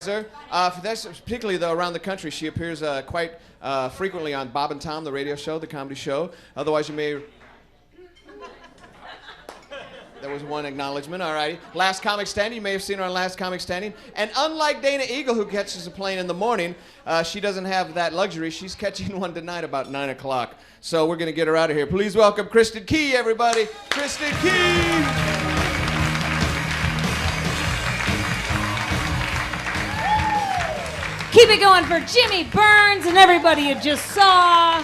For this, particularly though around the country, she appears quite frequently on Bob and Tom, the radio show, the comedy show. Otherwise, you may. There was one acknowledgement. All right. Last Comic Standing. You may have seen her on Last Comic Standing. And unlike Dana Eagle, who catches a plane in the morning, she doesn't have that luxury. She's catching one tonight about 9 o'clock. So we're going to get her out of here. Please welcome Kristen Key, everybody. Kristen Key. Keep it going for Jimmy Burns and everybody you just saw.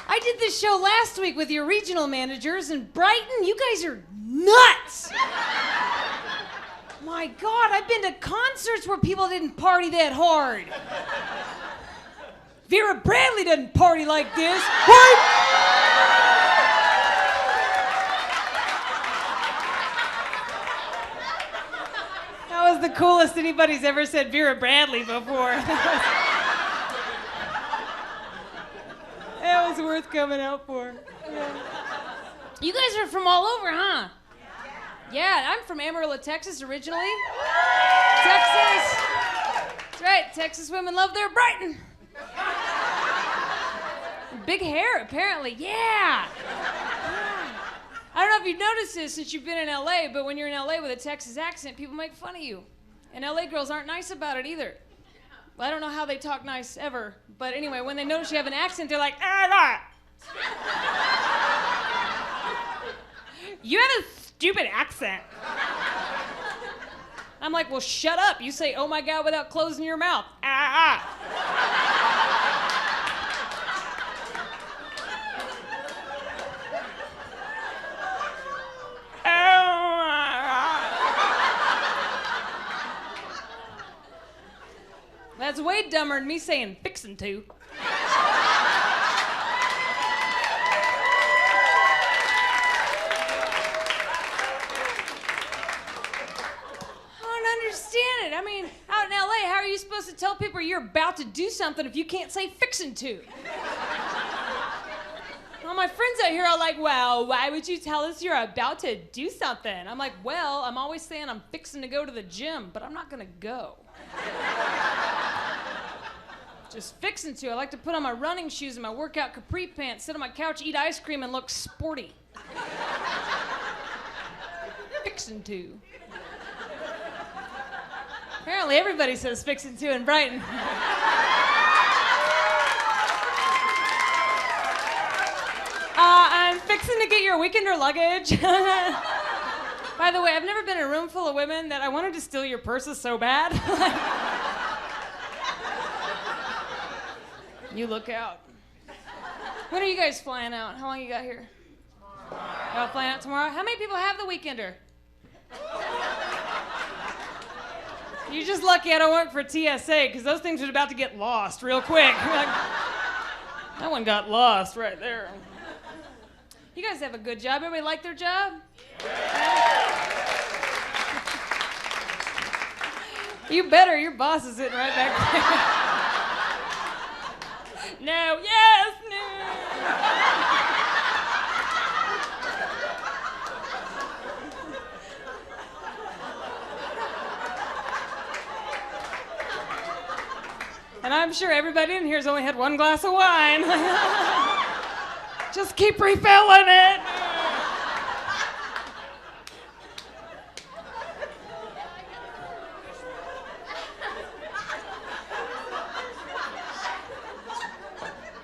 I did this show last week with your regional managers, and Brighton, you guys are nuts. My God, I've been to concerts where people didn't party that hard. Vera Bradley doesn't party like this. That was the coolest anybody's ever said Vera Bradley before. That was worth coming out for. Yeah. You guys are from all over, huh? Yeah, I'm from Amarillo, Texas originally. Texas. That's right, Texas women love their Brighton. Big hair, apparently. Yeah. I don't know if you've noticed this since you've been in LA, but when you're in LA with a Texas accent, people make fun of you. And LA girls aren't nice about it either. Well, I don't know how they talk nice ever, but anyway, when they notice you have an accent, they're like, you have a stupid accent. I'm like, well, shut up. You say, oh my God, without closing your mouth. That's way dumber than me saying fixin' to. Understand it. I mean, out in LA, how are you supposed to tell people you're about to do something if you can't say fixin' to? All my friends out here are like, well, why would you tell us you're about to do something? I'm like, well, I'm always saying I'm fixing to go to the gym, but I'm not gonna go. Just fixing to. I like to put on my running shoes and my workout capri pants, sit on my couch, eat ice cream, and look sporty. Fixing to. Apparently everybody says fixin' to in Brighton. I'm fixing to get your weekender luggage. By the way, I've never been in a room full of women that I wanted to steal your purses so bad. You look out. When are you guys flying out? How long you got here? Y'all flying out tomorrow? How many people have the weekender? You're just lucky I don't work for TSA, because those things are about to get lost real quick. Like, that one got lost right there. You guys have a good job. Everybody like their job? Yeah. You better. Your boss is sitting right back there. No, yes, no. And I'm sure everybody in here's only had one glass of wine. Just keep refilling it.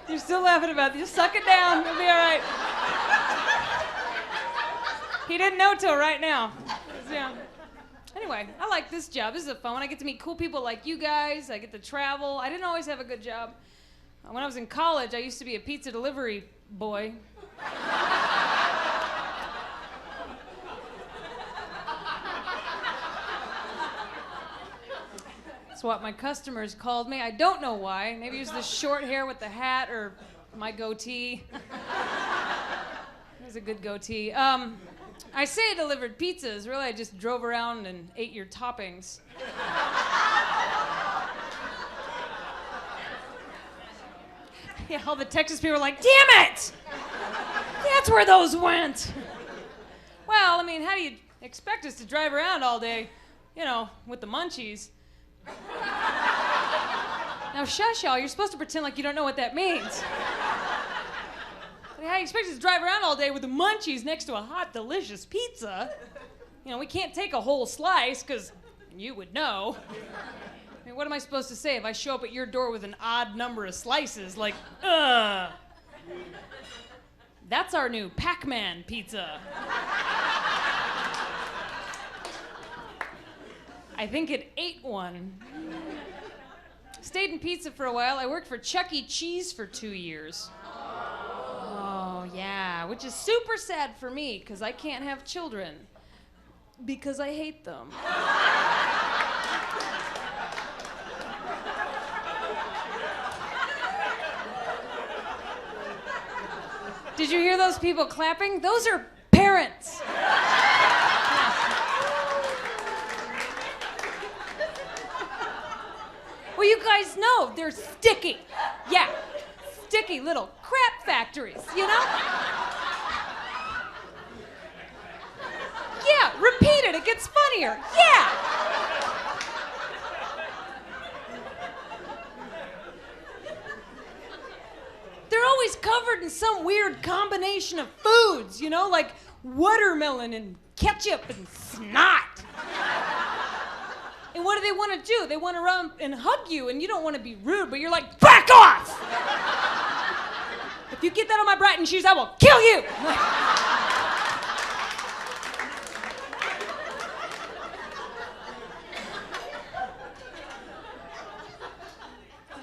You're still laughing about it. Just suck it down. It'll be all right. He didn't know till right now. Yeah. Anyway, I like this job. This is a fun one. I get to meet cool people like you guys. I get to travel. I didn't always have a good job. When I was in college, I used to be a pizza delivery boy. That's what my customers called me. I don't know why. Maybe it was the short hair with the hat or my goatee. It was a good goatee. I say I delivered pizzas. Really, I just drove around and ate your toppings. Yeah, all the Texas people were like, damn it! That's where those went. Well, I mean, how do you They expect us to drive around all day, with the munchies. Now, shush, y'all. You're supposed to pretend like you don't know what that means. How do you expect us to drive around all day with the munchies next to a hot, delicious pizza? We can't take a whole slice, because you would know. I mean, what am I supposed to say if I show up at your door with an odd number of slices? Like, that's our new Pac-Man pizza. I think it ate one. Stayed in pizza for a while. I worked for Chuck E. Cheese for 2 years. Oh, yeah, which is super sad for me, because I can't have children. Because I hate them. Did you hear those people clapping? Those are parents. Well, you guys know they're sticky. Yeah, sticky little crap factories, Yeah, repeat it gets funnier. Yeah. They're always covered in some weird combination of foods, like watermelon and ketchup and snot. And what do they want to do? They want to run and hug you, and you don't want to be rude, but you're like, back off! If you get that on my Brighton shoes, I will kill you!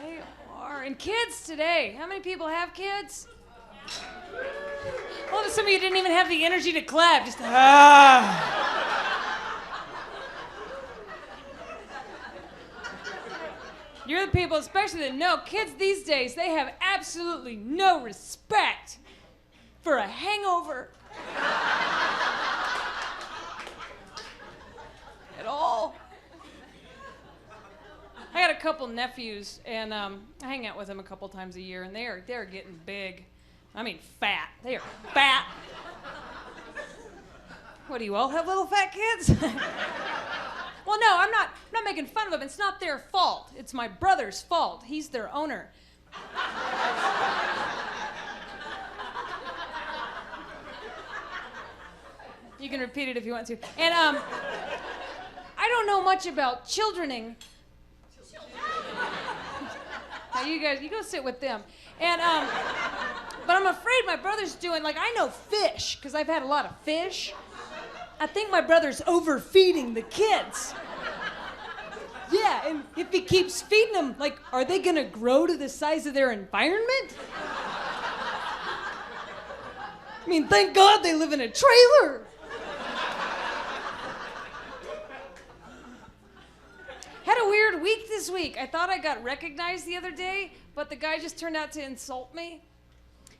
They are. And kids today. How many people have kids? Well, some of you didn't even have the energy to clap. Just, You're the people, especially that know kids these days, they have absolutely no respect for a hangover at all. I got a couple nephews, and I hang out with them a couple times a year, and they're getting big. I mean, fat. They are fat. What, do you all have little fat kids? Well, no, I'm not making fun of them. It's not their fault. It's my brother's fault. He's their owner. You can repeat it if you want to. And I don't know much about childrening. Now you guys, you go sit with them. And but I'm afraid my brother's doing, I know fish, because I've had a lot of fish. I think my brother's overfeeding the kids. Yeah, and if he keeps feeding them, are they gonna grow to the size of their environment? I mean, thank God they live in a trailer. Had a weird week this week. I thought I got recognized the other day, but the guy just turned out to insult me.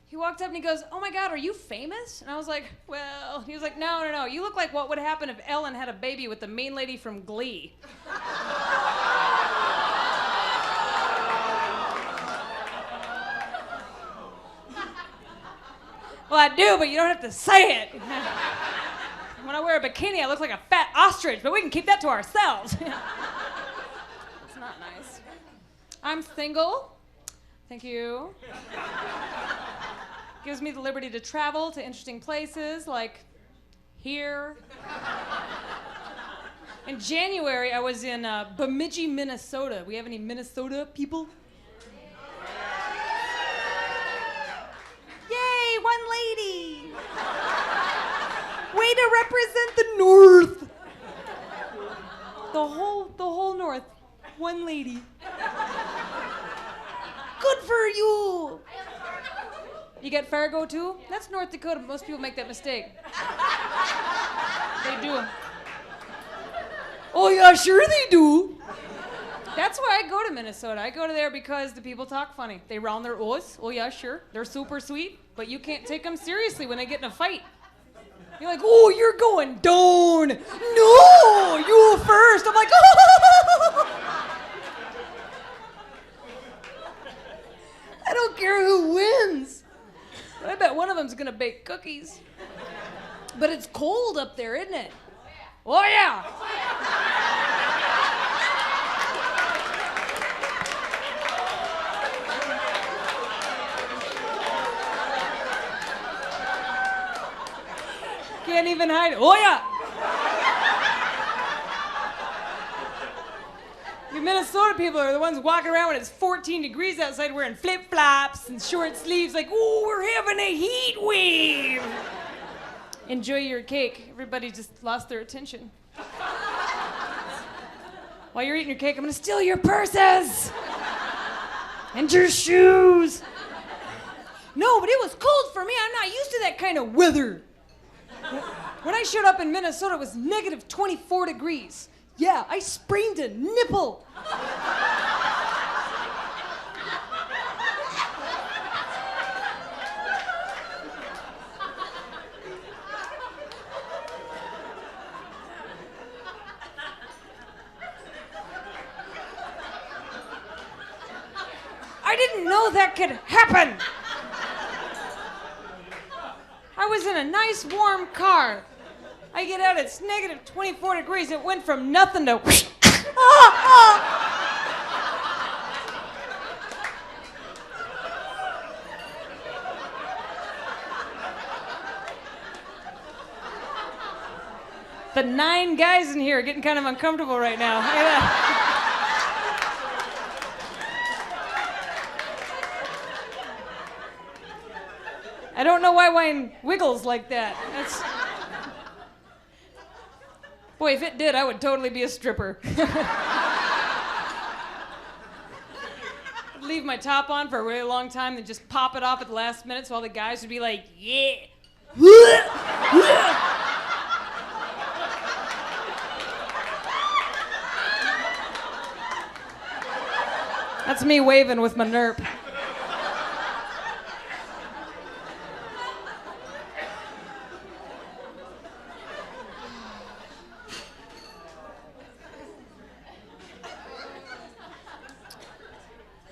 He walked up and he goes, "Oh my God, are you famous?" And I was like, "Well," he was like, No. You look like what would happen if Ellen had a baby with the main lady from Glee." Well, I do, but you don't have to say it. When I wear a bikini, I look like a fat ostrich, but we can keep that to ourselves. It's not nice. I'm single. Thank you. Gives me the liberty to travel to interesting places like here. In January, I was in Bemidji, Minnesota. We have any Minnesota people? Yay, one lady. Way to represent the North. The whole North. One lady. Good for you. You get Fargo too? That's North Dakota. Most people make that mistake. They do. Oh yeah, sure they do. That's why I go to Minnesota. I go to there because the people talk funny. They round their O's. Oh yeah, sure. They're super sweet, but you can't take them seriously when they get in a fight. You're like, "Oh, you're going down. No, you first." I'm like, "Oh." I don't care who wins. I bet one of them's gonna bake cookies. But it's cold up there, isn't it? Oh, yeah. Can't even hide it. Oh, yeah. The Minnesota people are the ones walking around when it's 14 degrees outside wearing flip-flops and short sleeves like, oh, we're having a heat wave. Enjoy your cake. Everybody just lost their attention. While you're eating your cake, I'm gonna steal your purses and your shoes. No, but it was cold for me. I'm not used to that kind of weather. When I showed up in Minnesota, it was negative 24 degrees. Yeah, I sprained a nipple. I didn't know that could happen. I was in a nice warm car. I get out, it's negative 24 degrees. It went from nothing to The 9 guys in here are getting kind of uncomfortable right now. I don't know why wine wiggles like that. Boy, if it did, I would totally be a stripper. I'd leave my top on for a really long time, then just pop it off at the last minute so all the guys would be like, yeah. That's me waving with my nerp.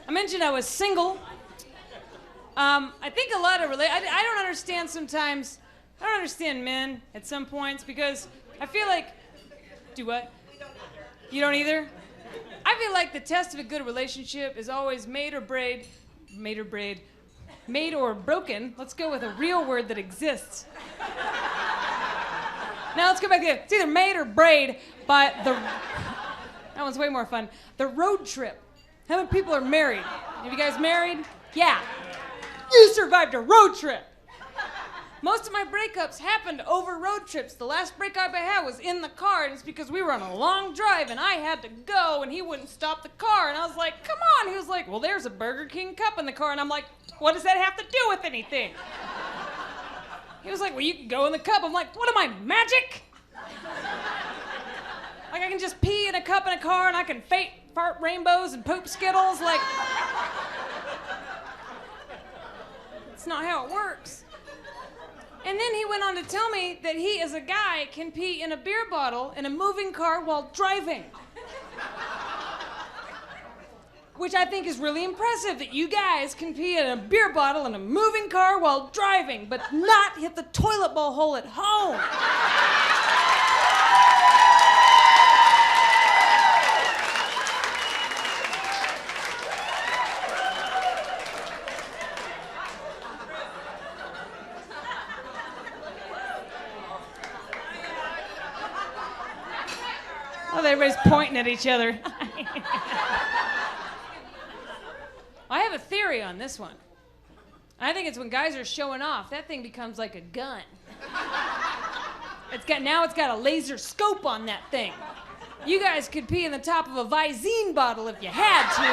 I mentioned I was single. I think a lot of I don't understand sometimes. I don't understand men at some points because I feel like. Do what? You don't either? I feel like the test of a good relationship is always made or broken. Let's go with a real word that exists. Now let's go back to it. It's either made or braid, but that one's way more fun. The road trip. How many people are married? Have you guys married? Yeah. You survived a road trip. Most of my breakups happened over road trips. The last breakup I had was in the car, and it's because we were on a long drive, and I had to go, and he wouldn't stop the car, and I was like, come on. He was like, well, there's a Burger King cup in the car, and I'm like, what does that have to do with anything? He was like, well, you can go in the cup. I'm like, what am I, magic? Like, I can just pee in a cup in a car, and I can fart rainbows and poop Skittles, like... It's not how it works. And then he went on to tell me that he, as a guy, can pee in a beer bottle in a moving car while driving. Which I think is really impressive, that you guys can pee in a beer bottle in a moving car while driving, but not hit the toilet bowl hole at home. Oh, everybody's pointing at each other. I have a theory on this one. I think it's when guys are showing off, that thing becomes like a gun. Now it's got a laser scope on that thing. You guys could pee in the top of a Visine bottle if you had to.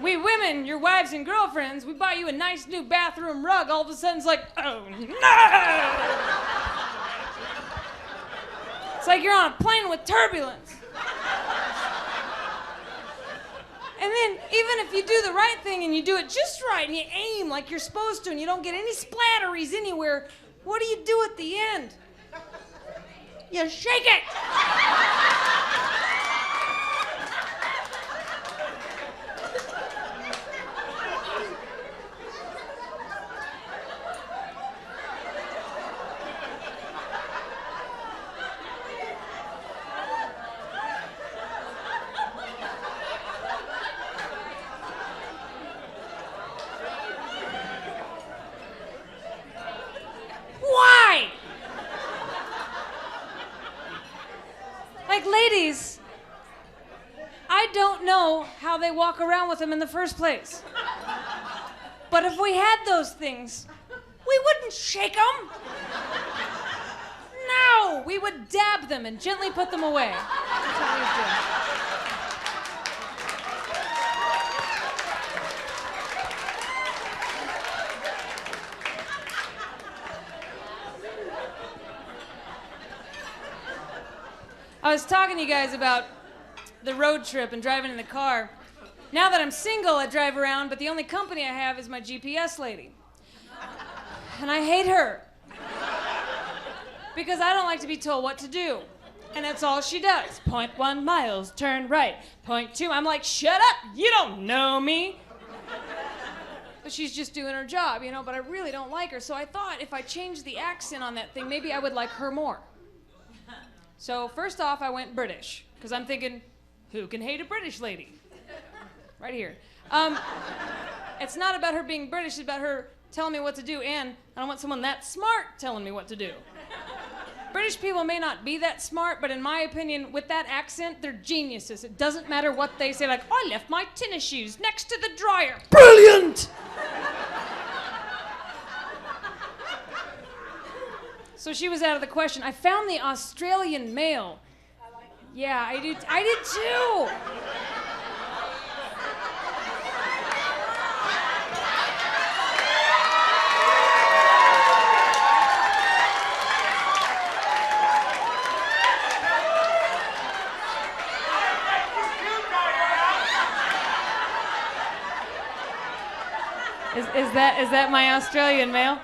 We women, your wives and girlfriends, we buy you a nice new bathroom rug. All of a sudden it's like, oh no! It's like you're on a plane with turbulence. And then even if you do the right thing and you do it just right and you aim like you're supposed to and you don't get any splatteries anywhere, what do you do at the end? You shake it! know how they walk around with them in the first place. But if we had those things, we wouldn't shake them. No, we would dab them and gently put them away. That's what we would do. I was talking to you guys about the road trip and driving in the car. Now that I'm single, I drive around, but the only company I have is my GPS lady. And I hate her. Because I don't like to be told what to do. And that's all she does. 0.1 miles, turn right. 0.2, I'm like, shut up, you don't know me. But she's just doing her job, but I really don't like her. So I thought if I changed the accent on that thing, maybe I would like her more. So first off, I went British, because I'm thinking, who can hate a British lady? Right here. It's not about her being British, it's about her telling me what to do, and I don't want someone that smart telling me what to do. British people may not be that smart, but in my opinion, with that accent, they're geniuses. It doesn't matter what they say, like, I left my tennis shoes next to the dryer. Brilliant! So she was out of the question. I found the Australian mail. Yeah, I did too. Is that my Australian mail?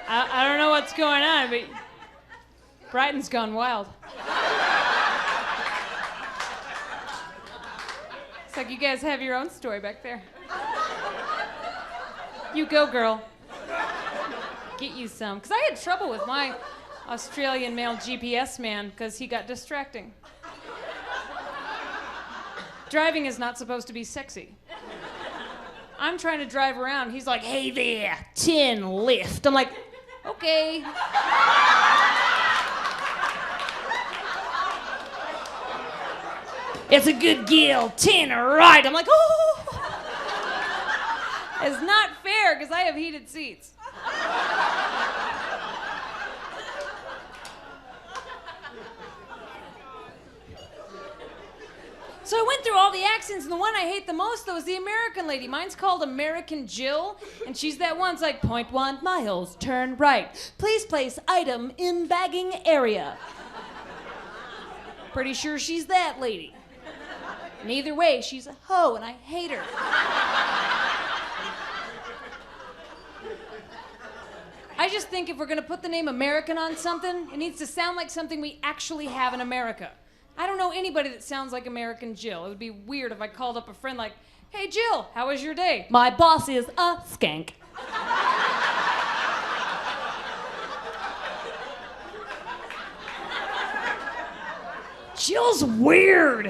I don't know what's going on, but Brighton's gone wild. It's like you guys have your own story back there. You go, girl. Get you some. Because I had trouble with my Australian male GPS man because he got distracting. Driving is not supposed to be sexy. I'm trying to drive around. He's like, hey there, 10 lift. I'm like, okay. It's a good gill, 10 right. I'm like, oh. It's not fair because I have heated seats. So I went through all the accents, and the one I hate the most, though, is the American lady. Mine's called American Jill, and she's that one. It's like, 0.1 miles, turn right. Please place item in bagging area. Pretty sure she's that lady. And either way, she's a hoe, and I hate her. I just think if we're going to put the name American on something, it needs to sound like something we actually have in America. I don't know anybody that sounds like American Jill. It would be weird if I called up a friend like, hey, Jill, how was your day? My boss is a skank. Jill's weird.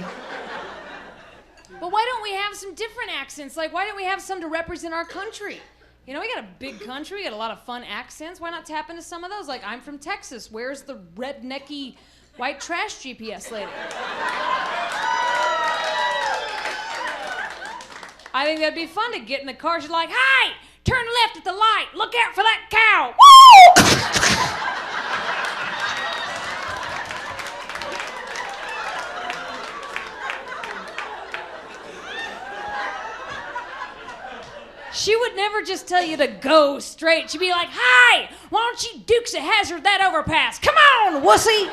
But why don't we have some different accents? Like, why don't we have some to represent our country? We got a big country, we got a lot of fun accents. Why not tap into some of those? Like, I'm from Texas. Where's the rednecky white trash GPS lady? I think that'd be fun to get in the car. She's like, hi, turn left at the light. Look out for that cow. Woo! She would never just tell you to go straight. She'd be like, hi, why don't you Dukes of Hazzard that overpass? Come on, wussy.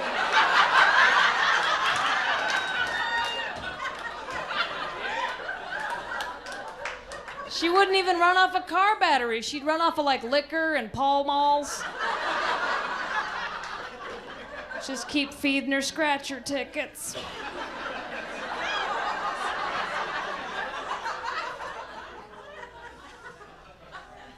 She wouldn't even run off a car battery. She'd run off of like liquor and Pall Malls. Just keep feeding her scratcher tickets.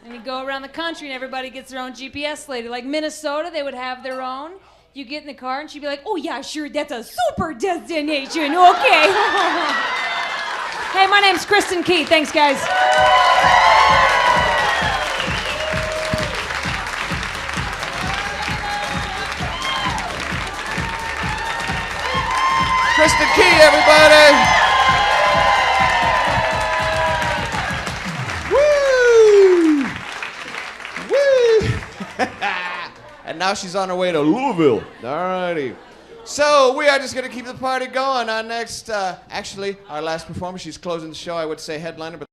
And you go around the country and everybody gets their own GPS lady. Like Minnesota, they would have their own. You get in the car and she'd be like, oh yeah, sure, that's a super destination, okay. Hey, my name's Kristen Key. Thanks, guys. Kristen Key, everybody. Woo! Woo! And now she's on her way to Louisville. All righty. So we are just going to keep the party going. Our next, actually, our last performer, she's closing the show, I would say headliner, but